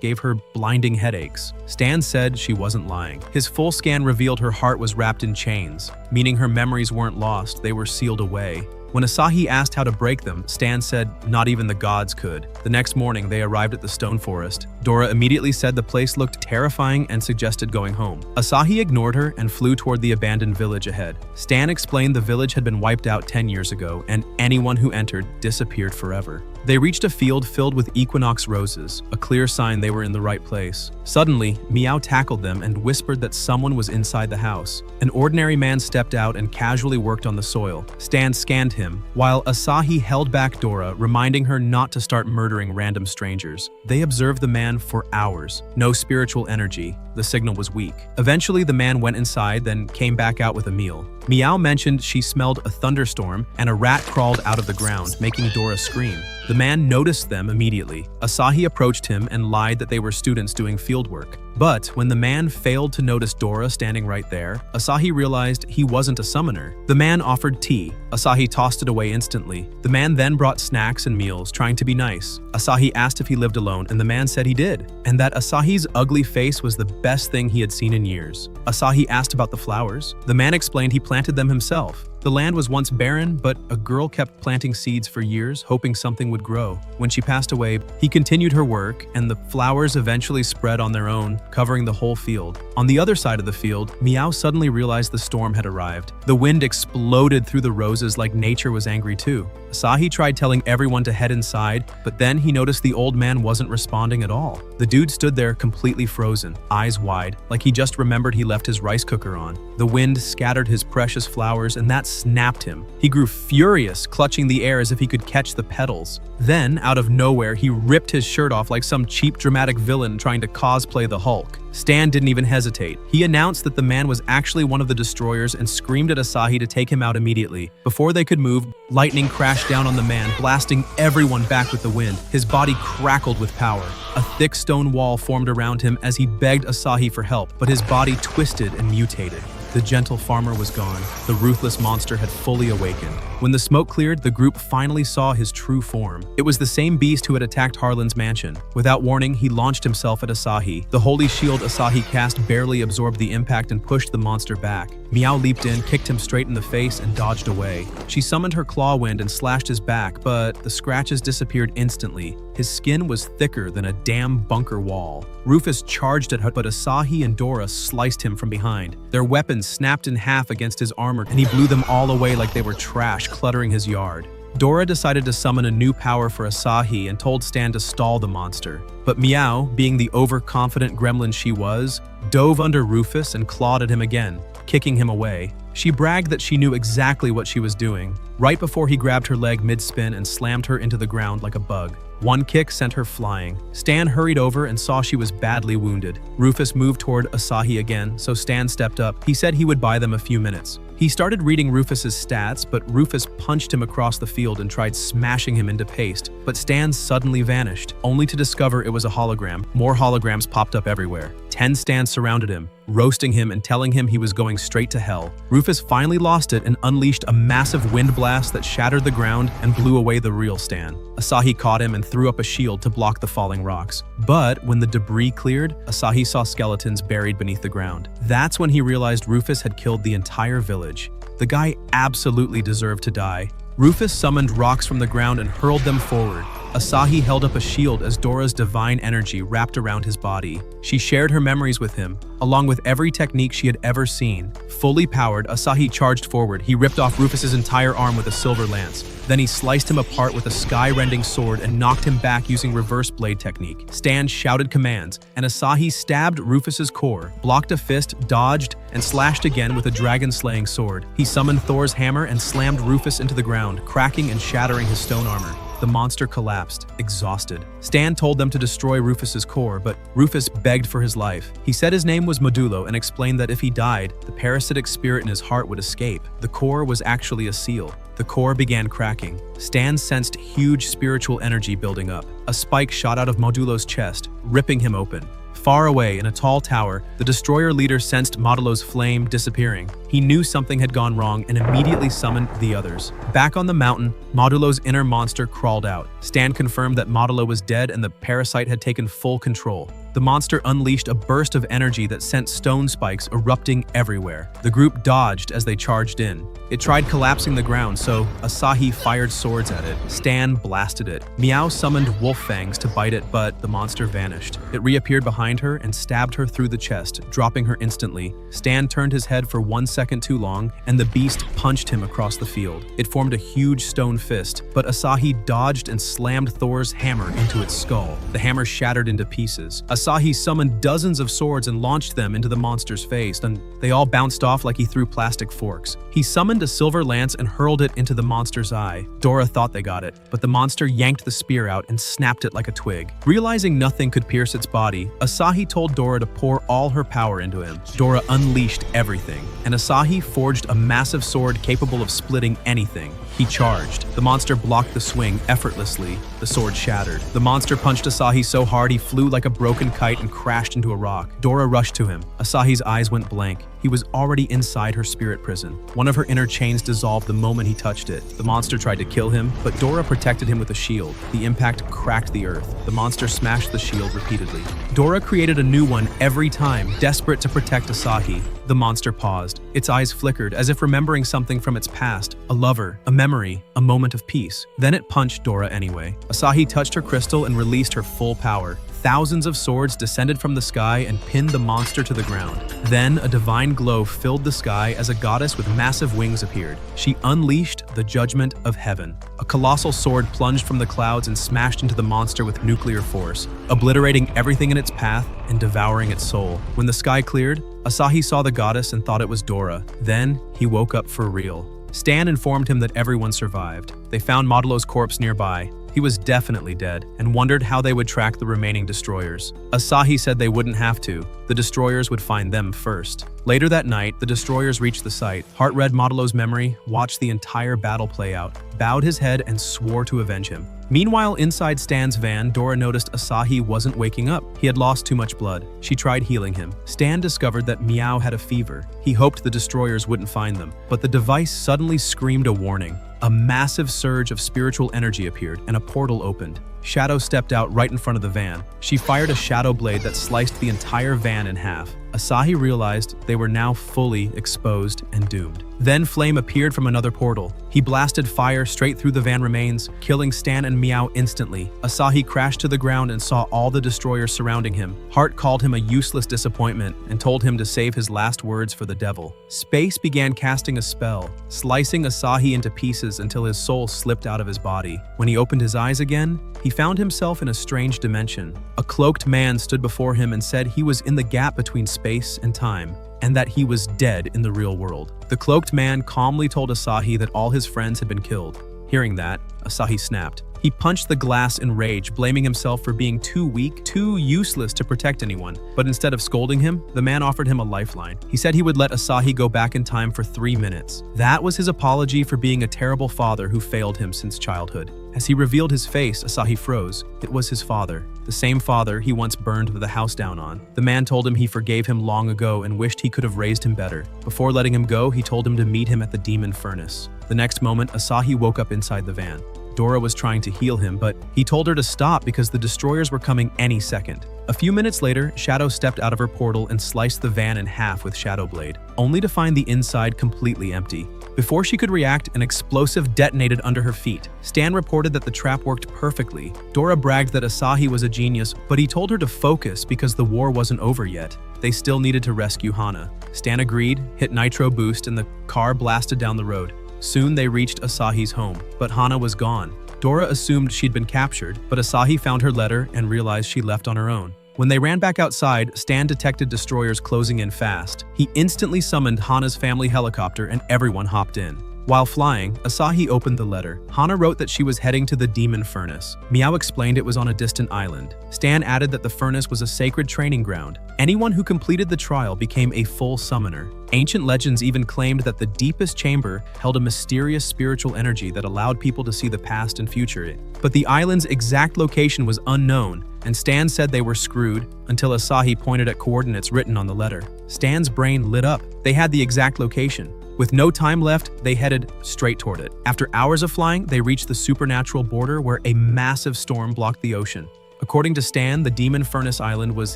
gave her blinding headaches. Stan said she wasn't lying. His full scan revealed her heart was wrapped in chains, meaning her memories weren't lost, they were sealed away. When Asahi asked how to break them, Stan said not even the gods could. The next morning, they arrived at the stone forest. Dora immediately said the place looked terrifying and suggested going home. Asahi ignored her and flew toward the abandoned village ahead. Stan explained the village had been wiped out 10 years ago, and anyone who entered disappeared forever. They reached a field filled with equinox roses, a clear sign they were in the right place. Suddenly, Meow tackled them and whispered that someone was inside the house. An ordinary man stepped out and casually worked on the soil. Stan scanned him, while Asahi held back Dora, reminding her not to start murdering random strangers. They observed the man for hours. No spiritual energy. The signal was weak. Eventually, the man went inside, then came back out with a meal. Meow mentioned she smelled a thunderstorm and a rat crawled out of the ground, making Dora scream. The man noticed them immediately. Asahi approached him and lied that they were students doing fieldwork. But when the man failed to notice Dora standing right there, Asahi realized he wasn't a summoner. The man offered tea. Asahi tossed it away instantly. The man then brought snacks and meals, trying to be nice. Asahi asked if he lived alone, and the man said he did, and that Asahi's ugly face was the best thing he had seen in years. Asahi asked about the flowers. The man explained he planted them himself. The land was once barren, but a girl kept planting seeds for years, hoping something would grow. When she passed away, he continued her work, and the flowers eventually spread on their own, covering the whole field. On the other side of the field, Meow suddenly realized the storm had arrived. The wind exploded through the roses like nature was angry too. Asahi tried telling everyone to head inside, but then he noticed the old man wasn't responding at all. The dude stood there completely frozen, eyes wide, like he just remembered he left his rice cooker on. The wind scattered his precious flowers, and that snapped him. He grew furious, clutching the air as if he could catch the petals. Then, out of nowhere, he ripped his shirt off like some cheap dramatic villain trying to cosplay the Hulk. Stan didn't even hesitate. He announced that the man was actually one of the destroyers and screamed at Asahi to take him out immediately. Before they could move, lightning crashed down on the man, blasting everyone back with the wind. His body crackled with power. A thick stone wall formed around him as he begged Asahi for help, but his body twisted and mutated. The gentle farmer was gone. The ruthless monster had fully awakened. When the smoke cleared, the group finally saw his true form. It was the same beast who had attacked Harlan's mansion. Without warning, he launched himself at Asahi. The holy shield Asahi cast barely absorbed the impact and pushed the monster back. Meow leaped in, kicked him straight in the face, and dodged away. She summoned her claw wind and slashed his back, but the scratches disappeared instantly. His skin was thicker than a damn bunker wall. Rufus charged at her, but Asahi and Dora sliced him from behind. Their weapons snapped in half against his armor, and he blew them all away like they were trash, cluttering his yard. Dora decided to summon a new power for Asahi and told Stan to stall the monster. But Meow, being the overconfident gremlin she was, dove under Rufus and clawed at him again, kicking him away. She bragged that she knew exactly what she was doing, right before he grabbed her leg mid-spin and slammed her into the ground like a bug. One kick sent her flying. Stan hurried over and saw she was badly wounded. Rufus moved toward Asahi again, so Stan stepped up. He said he would buy them a few minutes. He started reading Rufus's stats, but Rufus punched him across the field and tried smashing him into paste. But Stan suddenly vanished, only to discover it was a hologram. More holograms popped up everywhere. 10 Stans surrounded him, roasting him and telling him he was going straight to hell. Rufus finally lost it and unleashed a massive wind blast that shattered the ground and blew away the real Stan. Asahi caught him and threw up a shield to block the falling rocks. But when the debris cleared, Asahi saw skeletons buried beneath the ground. That's when he realized Rufus had killed the entire village. The guy absolutely deserved to die. Rufus summoned rocks from the ground and hurled them forward. Asahi held up a shield as Dora's divine energy wrapped around his body. She shared her memories with him, along with every technique she had ever seen. Fully powered, Asahi charged forward. He ripped off Rufus's entire arm with a silver lance. Then he sliced him apart with a sky-rending sword and knocked him back using reverse blade technique. Stan shouted commands, and Asahi stabbed Rufus's core, blocked a fist, dodged, and slashed again with a dragon-slaying sword. He summoned Thor's hammer and slammed Rufus into the ground, cracking and shattering his stone armor. the monster collapsed, exhausted. Stan told them to destroy Rufus's core, but Rufus begged for his life. He said his name was Modulo and explained that if he died, the parasitic spirit in his heart would escape. The core was actually a seal. The core began cracking. Stan sensed huge spiritual energy building up. A spike shot out of Modulo's chest, ripping him open. Far away in a tall tower, the destroyer leader sensed Modulo's flame disappearing. He knew something had gone wrong and immediately summoned the others. Back on the mountain, Modulo's inner monster crawled out. Stan confirmed that Modulo was dead and the parasite had taken full control. The monster unleashed a burst of energy that sent stone spikes erupting everywhere. The group dodged as they charged in. It tried collapsing the ground, so Asahi fired swords at it. Stan blasted it. Meow summoned wolf fangs to bite it, but the monster vanished. It reappeared behind her and stabbed her through the chest, dropping her instantly. Stan turned his head for 1 second too long, and the beast punched him across the field. It formed a huge stone fist, but Asahi dodged and slammed Thor's hammer into its skull. The hammer shattered into pieces. Asahi summoned dozens of swords and launched them into the monster's face, and they all bounced off like he threw plastic forks. He summoned a silver lance and hurled it into the monster's eye. Dora thought they got it, but the monster yanked the spear out and snapped it like a twig. Realizing nothing could pierce its body, Asahi told Dora to pour all her power into him. Dora unleashed everything, and Asahi forged a massive sword capable of splitting anything. He charged. The monster blocked the swing effortlessly. The sword shattered. The monster punched Asahi so hard he flew like a broken kite and crashed into a rock. Dora rushed to him. Asahi's eyes went blank. He was already inside her spirit prison. One of her inner chains dissolved the moment he touched it. The monster tried to kill him, but Dora protected him with a shield. The impact cracked the earth. The monster smashed the shield repeatedly. Dora created a new one every time, desperate to protect Asahi. The monster paused. Its eyes flickered, as if remembering something from its past. A lover, a memory, a moment of peace. Then it punched Dora anyway. Asahi touched her crystal and released her full power. Thousands of swords descended from the sky and pinned the monster to the ground. Then a divine glow filled the sky as a goddess with massive wings appeared. She unleashed the judgment of heaven. A colossal sword plunged from the clouds and smashed into the monster with nuclear force, obliterating everything in its path and devouring its soul. When the sky cleared, Asahi saw the goddess and thought it was Dora. Then he woke up for real. Stan informed him that everyone survived. They found Modulo's corpse nearby. He was definitely dead, and wondered how they would track the remaining destroyers. Asahi said they wouldn't have to. The destroyers would find them first. Later that night, the destroyers reached the site. Hart read Modulo's memory, watched the entire battle play out, bowed his head, and swore to avenge him. Meanwhile, inside Stan's van, Dora noticed Asahi wasn't waking up. He had lost too much blood. She tried healing him. Stan discovered that Meow had a fever. He hoped the destroyers wouldn't find them, but the device suddenly screamed a warning. A massive surge of spiritual energy appeared, and a portal opened. Shadow stepped out right in front of the van. She fired a shadow blade that sliced the entire van in half. Asahi realized they were now fully exposed and doomed. Then Flame appeared from another portal. He blasted fire straight through the van remains, killing Stan and Meow instantly. Asahi crashed to the ground and saw all the destroyers surrounding him. Hart called him a useless disappointment and told him to save his last words for the devil. Space began casting a spell, slicing Asahi into pieces until his soul slipped out of his body. When he opened his eyes again, he found himself in a strange dimension. A cloaked man stood before him and said he was in the gap between space and time, and that he was dead in the real world. The cloaked man calmly told Asahi that all his friends had been killed. Hearing that, Asahi snapped. He punched the glass in rage, blaming himself for being too weak, too useless to protect anyone. But instead of scolding him, the man offered him a lifeline. He said he would let Asahi go back in time for 3 minutes. That was his apology for being a terrible father who failed him since childhood. As he revealed his face, Asahi froze. It was his father, the same father he once burned the house down on. The man told him he forgave him long ago and wished he could have raised him better. Before letting him go, he told him to meet him at the demon furnace. The next moment, Asahi woke up inside the van. Dora was trying to heal him, but he told her to stop because the destroyers were coming any second. A few minutes later, Shadow stepped out of her portal and sliced the van in half with Shadow Blade, only to find the inside completely empty. Before she could react, an explosive detonated under her feet. Stan reported that the trap worked perfectly. Dora bragged that Asahi was a genius, but he told her to focus because the war wasn't over yet. They still needed to rescue Hana. Stan agreed, hit nitro boost, and the car blasted down the road. Soon they reached Asahi's home, but Hana was gone. Dora assumed she'd been captured, but Asahi found her letter and realized she left on her own. When they ran back outside, Stan detected destroyers closing in fast. He instantly summoned Hana's family helicopter and everyone hopped in. While flying, Asahi opened the letter. Hana wrote that she was heading to the demon furnace. Miao explained it was on a distant island. Stan added that the furnace was a sacred training ground. Anyone who completed the trial became a full summoner. Ancient legends even claimed that the deepest chamber held a mysterious spiritual energy that allowed people to see the past and future. But the island's exact location was unknown, and Stan said they were screwed until Asahi pointed at coordinates written on the letter. Stan's brain lit up. They had the exact location. With no time left, they headed straight toward it. After hours of flying, they reached the supernatural border where a massive storm blocked the ocean. According to Stan, the Demon Furnace Island was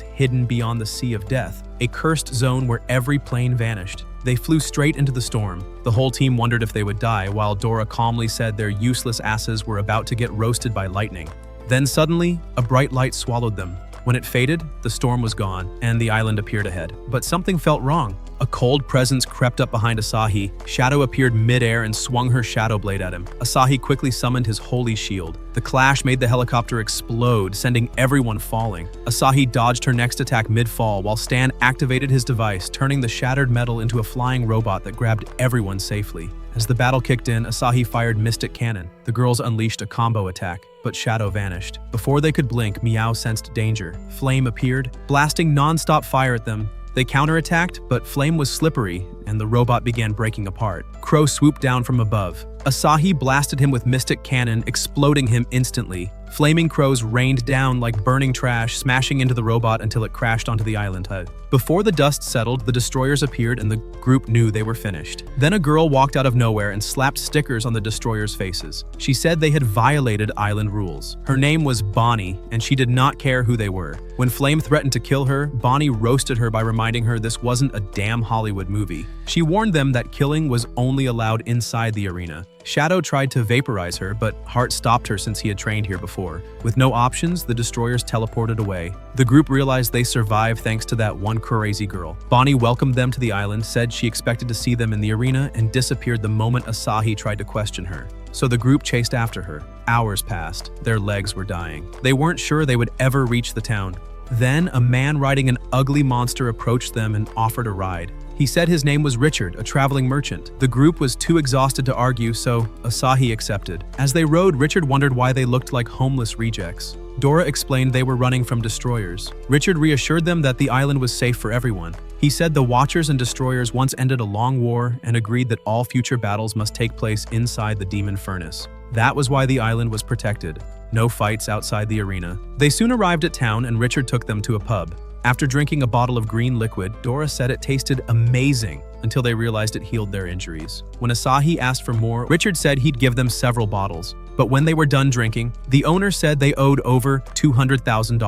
hidden beyond the Sea of Death, a cursed zone where every plane vanished. They flew straight into the storm. The whole team wondered if they would die, while Dora calmly said their useless asses were about to get roasted by lightning. Then suddenly, a bright light swallowed them. When it faded, the storm was gone, and the island appeared ahead. But something felt wrong. A cold presence crept up behind Asahi. Shadow appeared mid-air and swung her shadow blade at him. Asahi quickly summoned his holy shield. The clash made the helicopter explode, sending everyone falling. Asahi dodged her next attack mid-fall, while Stan activated his device, turning the shattered metal into a flying robot that grabbed everyone safely. As the battle kicked in, Asahi fired Mystic Cannon. The girls unleashed a combo attack, but Shadow vanished. Before they could blink, Miao sensed danger. Flame appeared, blasting non-stop fire at them. They counterattacked, but Flame was slippery, and the robot began breaking apart. Crow swooped down from above. Asahi blasted him with Mystic Cannon, exploding him instantly. Flaming crows rained down like burning trash, smashing into the robot until it crashed onto the island hut. Before the dust settled, the destroyers appeared and the group knew they were finished. Then a girl walked out of nowhere and slapped stickers on the destroyers' faces. She said they had violated island rules. Her name was Bonnie, and she did not care who they were. When Flame threatened to kill her, Bonnie roasted her by reminding her this wasn't a damn Hollywood movie. She warned them that killing was only allowed inside the arena. Shadow tried to vaporize her, but Heart stopped her since he had trained here before. With no options, the destroyers teleported away. The group realized they survived thanks to that one crazy girl. Bonnie welcomed them to the island, said she expected to see them in the arena, and disappeared the moment Asahi tried to question her. So the group chased after her. Hours passed. Their legs were dying. They weren't sure they would ever reach the town. Then, a man riding an ugly monster approached them and offered a ride. He said his name was Richard, a traveling merchant. The group was too exhausted to argue, so Asahi accepted. As they rode, Richard wondered why they looked like homeless rejects. Dora explained they were running from destroyers. Richard reassured them that the island was safe for everyone. He said the Watchers and Destroyers once ended a long war and agreed that all future battles must take place inside the Demon Furnace. That was why the island was protected. No fights outside the arena. They soon arrived at town and Richard took them to a pub. After drinking a bottle of green liquid, Dora said it tasted amazing until they realized it healed their injuries. When Asahi asked for more, Richard said he'd give them several bottles. But when they were done drinking, the owner said they owed over $200,000.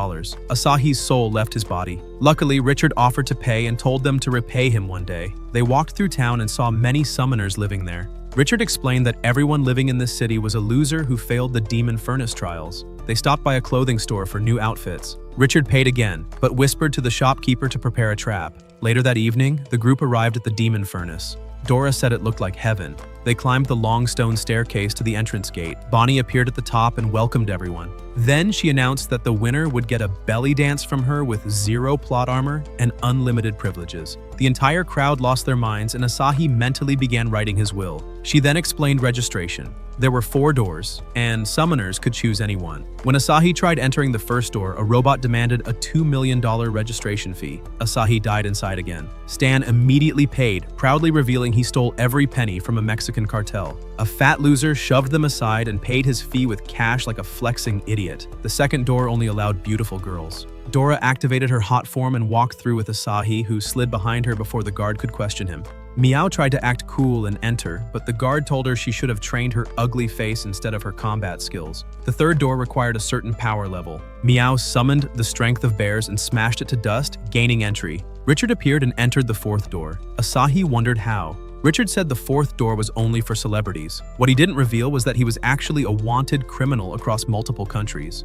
Asahi's soul left his body. Luckily, Richard offered to pay and told them to repay him one day. They walked through town and saw many summoners living there. Richard explained that everyone living in this city was a loser who failed the Demon Furnace trials. They stopped by a clothing store for new outfits. Richard paid again, but whispered to the shopkeeper to prepare a trap. Later that evening, the group arrived at the Demon Furnace. Dora said it looked like heaven. They climbed the long stone staircase to the entrance gate. Bonnie appeared at the top and welcomed everyone. Then she announced that the winner would get a belly dance from her with 0 plot armor and unlimited privileges. The entire crowd lost their minds and Asahi mentally began writing his will. She then explained registration. There were 4 doors, and summoners could choose any one. When Asahi tried entering the first door, a robot demanded a $2 million registration fee. Asahi died inside again. Stan immediately paid, proudly revealing he stole every penny from a Mexican cartel. A fat loser shoved them aside and paid his fee with cash like a flexing idiot. The second door only allowed beautiful girls. Dora activated her hot form and walked through with Asahi, who slid behind her before the guard could question him. Miao tried to act cool and enter, but the guard told her she should have trained her ugly face instead of her combat skills. The third door required a certain power level. Miao summoned the strength of bears and smashed it to dust, gaining entry. Richard appeared and entered the fourth door. Asahi wondered how. Richard said the fourth door was only for celebrities. What he didn't reveal was that he was actually a wanted criminal across multiple countries.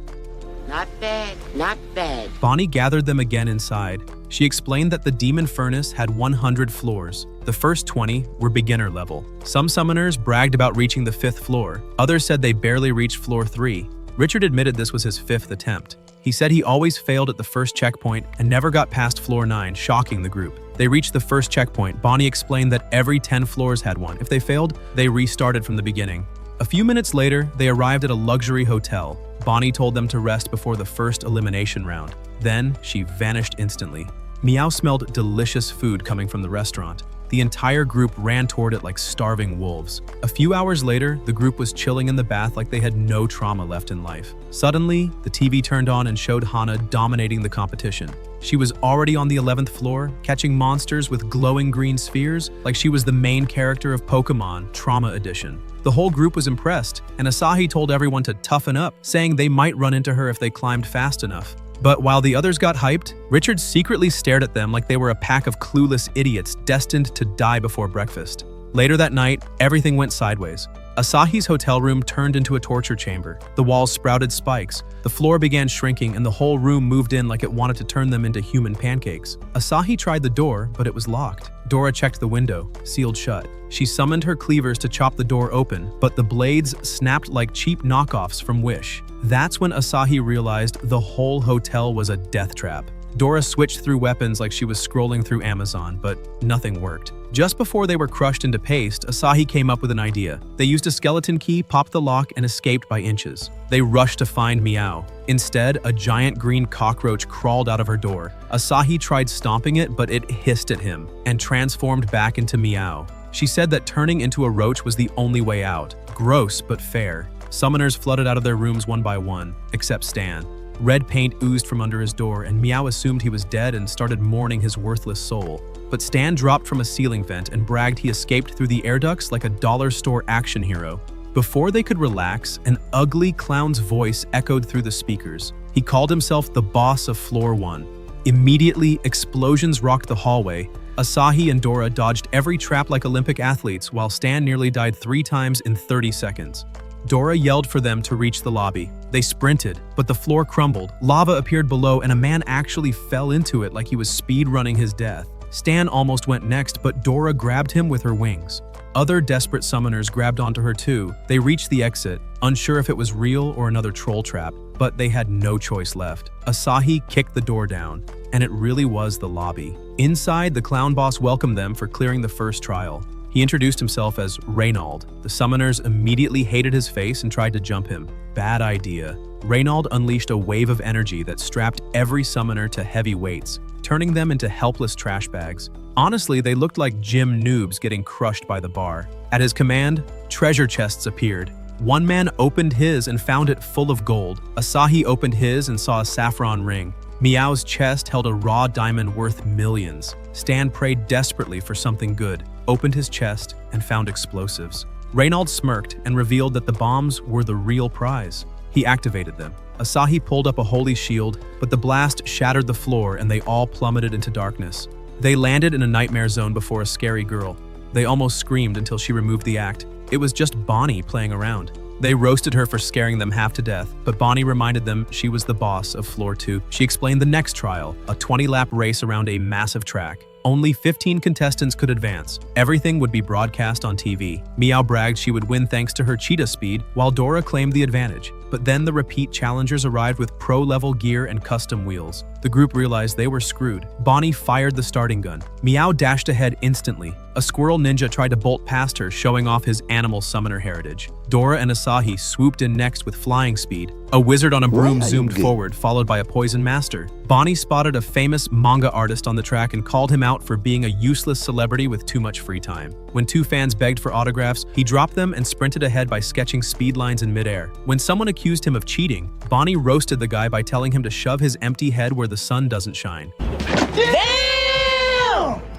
Not bad, not bad. Bonnie gathered them again inside. She explained that the Demon Furnace had 100 floors. The first 20 were beginner level. Some summoners bragged about reaching the 5th floor. Others said they barely reached floor 3. Richard admitted this was his 5th attempt. He said he always failed at the first checkpoint and never got past floor 9, shocking the group. They reached the first checkpoint. Bonnie explained that every 10 floors had one. If they failed, they restarted from the beginning. A few minutes later, they arrived at a luxury hotel. Bonnie told them to rest before the first elimination round. Then, she vanished instantly. Meow smelled delicious food coming from the restaurant. The entire group ran toward it like starving wolves. A few hours later, the group was chilling in the bath like they had no trauma left in life. Suddenly, the TV turned on and showed Hana dominating the competition. She was already on the 11th floor, catching monsters with glowing green spheres like she was the main character of Pokemon Trauma Edition. The whole group was impressed, and Asahi told everyone to toughen up, saying they might run into her if they climbed fast enough. But while the others got hyped, Richard secretly stared at them like they were a pack of clueless idiots destined to die before breakfast. Later that night, everything went sideways. Asahi's hotel room turned into a torture chamber. The walls sprouted spikes, the floor began shrinking, and the whole room moved in like it wanted to turn them into human pancakes. Asahi tried the door, but it was locked. Dora checked the window, sealed shut. She summoned her cleavers to chop the door open, but the blades snapped like cheap knockoffs from Wish. That's when Asahi realized the whole hotel was a death trap. Dora switched through weapons like she was scrolling through Amazon, but nothing worked. Just before they were crushed into paste, Asahi came up with an idea. They used a skeleton key, popped the lock, and escaped by inches. They rushed to find Meow. Instead, a giant green cockroach crawled out of her door. Asahi tried stomping it, but it hissed at him and transformed back into Meow. She said that turning into a roach was the only way out. Gross, but fair. Summoners flooded out of their rooms one by one, except Stan. Red paint oozed from under his door, and Meow assumed he was dead and started mourning his worthless soul. But Stan dropped from a ceiling vent and bragged he escaped through the air ducts like a dollar store action hero. Before they could relax, an ugly clown's voice echoed through the speakers. He called himself the boss of Floor 1. Immediately, explosions rocked the hallway. Asahi and Dora dodged every trap like Olympic athletes, while Stan nearly died 3 times in 30 seconds. Dora yelled for them to reach the lobby. They sprinted, but the floor crumbled. Lava appeared below, and a man actually fell into it like he was speed-running his death. Stan almost went next, but Dora grabbed him with her wings. Other desperate summoners grabbed onto her too. They reached the exit, unsure if it was real or another troll trap, but they had no choice left. Asahi kicked the door down, and it really was the lobby. Inside, the clown boss welcomed them for clearing the first trial. He introduced himself as Reynald. The summoners immediately hated his face and tried to jump him. Bad idea. Reynald unleashed a wave of energy that strapped every summoner to heavy weights, turning them into helpless trash bags. Honestly, they looked like gym noobs getting crushed by the bar. At his command, treasure chests appeared. One man opened his and found it full of gold. Asahi opened his and saw a saffron ring. Meow's chest held a raw diamond worth millions. Stan prayed desperately for something good, opened his chest, and found explosives. Reynald smirked and revealed that the bombs were the real prize. He activated them. Asahi pulled up a holy shield, but the blast shattered the floor and they all plummeted into darkness. They landed in a nightmare zone before a scary girl. They almost screamed until she removed the act. It was just Bonnie playing around. They roasted her for scaring them half to death, but Bonnie reminded them she was the boss of Floor 2. She explained the next trial, a 20-lap race around a massive track. Only 15 contestants could advance. Everything would be broadcast on TV. Meow bragged she would win thanks to her cheetah speed, while Dora claimed the advantage. But then the repeat challengers arrived with pro-level gear and custom wheels. The group realized they were screwed. Bonnie fired the starting gun. Meow dashed ahead instantly. A squirrel ninja tried to bolt past her, showing off his animal summoner heritage. Dora and Asahi swooped in next with flying speed. A wizard on a broom zoomed forward, followed by a poison master. Bonnie spotted a famous manga artist on the track and called him out for being a useless celebrity with too much free time. When 2 fans begged for autographs, he dropped them and sprinted ahead by sketching speed lines in midair. When someone accused him of cheating, Bonnie roasted the guy by telling him to shove his empty head where the sun doesn't shine.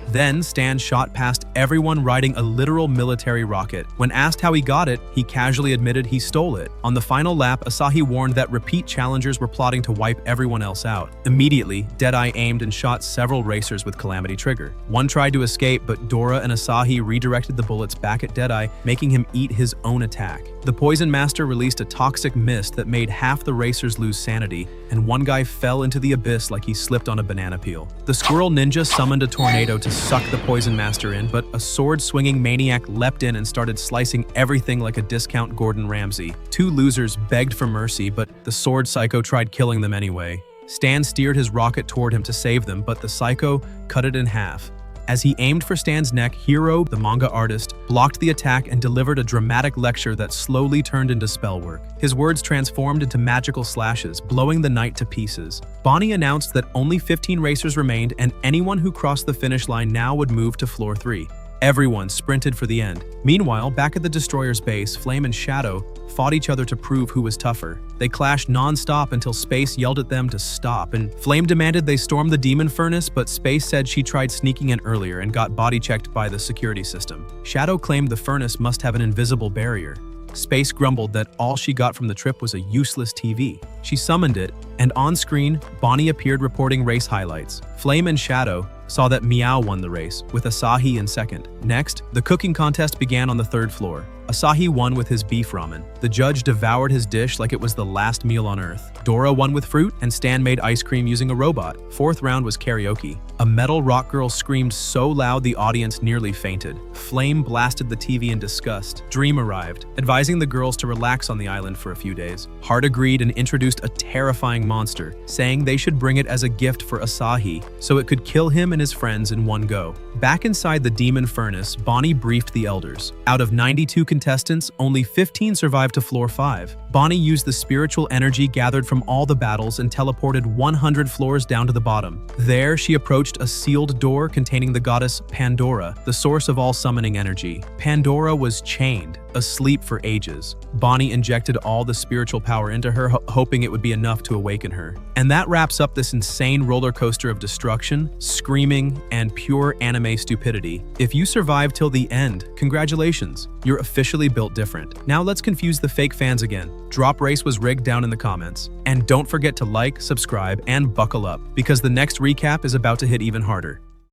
Then Stan shot past everyone riding a literal military rocket. When asked how he got it, he casually admitted he stole it. On the final lap, Asahi warned that repeat challengers were plotting to wipe everyone else out. Immediately, Deadeye aimed and shot several racers with Calamity Trigger. One tried to escape, but Dora and Asahi redirected the bullets back at Deadeye, making him eat his own attack. The Poison Master released a toxic mist that made half the racers lose sanity, and one guy fell into the abyss like he slipped on a banana peel. The Squirrel Ninja summoned a tornado to suck the Poison Master in, but a sword-swinging maniac leapt in and started slicing everything like a discount Gordon Ramsay. 2 losers begged for mercy, but the sword psycho tried killing them anyway. Stan steered his rocket toward him to save them, but the psycho cut it in half. As he aimed for Stan's neck, Hiro, the manga artist, blocked the attack and delivered a dramatic lecture that slowly turned into spell work. His words transformed into magical slashes, blowing the night to pieces. Bonnie announced that only 15 racers remained and anyone who crossed the finish line now would move to floor 3. Everyone sprinted for the end. Meanwhile, back at the destroyer's base, Flame and Shadow fought each other to prove who was tougher. They clashed non-stop until Space yelled at them to stop, and Flame demanded they storm the demon furnace, but Space said she tried sneaking in earlier and got body-checked by the security system. Shadow claimed the furnace must have an invisible barrier. Space grumbled that all she got from the trip was a useless TV. She summoned it, and on-screen, Bonnie appeared reporting race highlights. Flame and Shadow saw that Meow won the race, with Asahi in second. Next, the cooking contest began on the 3rd floor. Asahi won with his beef ramen. The judge devoured his dish like it was the last meal on Earth. Dora won with fruit, and Stan made ice cream using a robot. 4th round was karaoke. A metal rock girl screamed so loud the audience nearly fainted. Flame blasted the TV in disgust. Dream arrived, advising the girls to relax on the island for a few days. Heart agreed and introduced a terrifying monster, saying they should bring it as a gift for Asahi so it could kill him and his friends in one go. Back inside the demon furnace, Bonnie briefed the elders. Out of 92 contestants, only 15 survived to floor 5. Bonnie used the spiritual energy gathered from all the battles and teleported 100 floors down to the bottom. There, she approached a sealed door containing the goddess Pandora, the source of all summoning energy. Pandora was chained, asleep for ages. Bonnie injected all the spiritual power into her, hoping it would be enough to awaken her. And that wraps up this insane roller coaster of destruction, screaming, and pure anime stupidity. If you survived till the end, congratulations, you're officially built different. Now let's confuse the fake fans again. Drop Race was rigged down in the comments. And don't forget to like, subscribe, and buckle up, because the next recap is about to hit even harder.